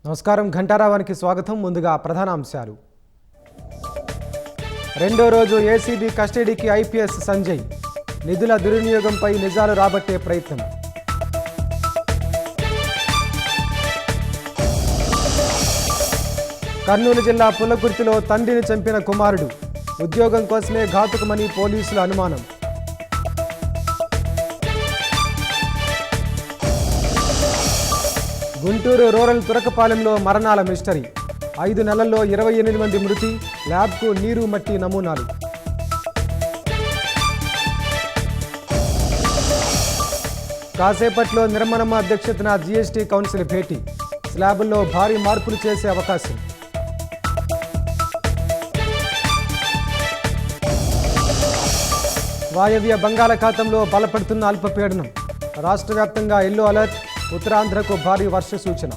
నమస్కారం ఘంటారావానికి స్వాగతం. ముందుగా ప్రధాన అంశాలు. రెండో రోజు ఏసీబీ కస్టడీకి ఐపీఎస్ సంజయ్. నిధుల దుర్వినియోగంపై నిజాలు రాబట్టే ప్రయత్నం. కర్నూలు జిల్లా పుల్లకుర్తిలో తండ్రిని చంపిన కుమారుడు. ఉద్యోగం కోసమే ఘాతుకమని పోలీసుల అనుమానం. గుంటూరు రూరల్ తురకపాలెంలో మరణాల మిస్టరీ. 5 నెలల్లో 28 మంది మృతి. ల్యాబ్కు నీరు మట్టి నమూనాలు. కాసేపట్లో నిర్మలమ్మ అధ్యక్షతన జీఎస్టీ కౌన్సిల్ భేటీ. స్లాబుల్లో భారీ మార్పులు చేసే అవకాశం. వాయవ్య బంగాళాఖాతంలో బలపడుతున్న అల్పపీడనం. రాష్ట్ర వ్యాప్తంగా ఎల్లో అలర్ట్. ఉత్తరాంధ్రకు భారీ వర్ష సూచన.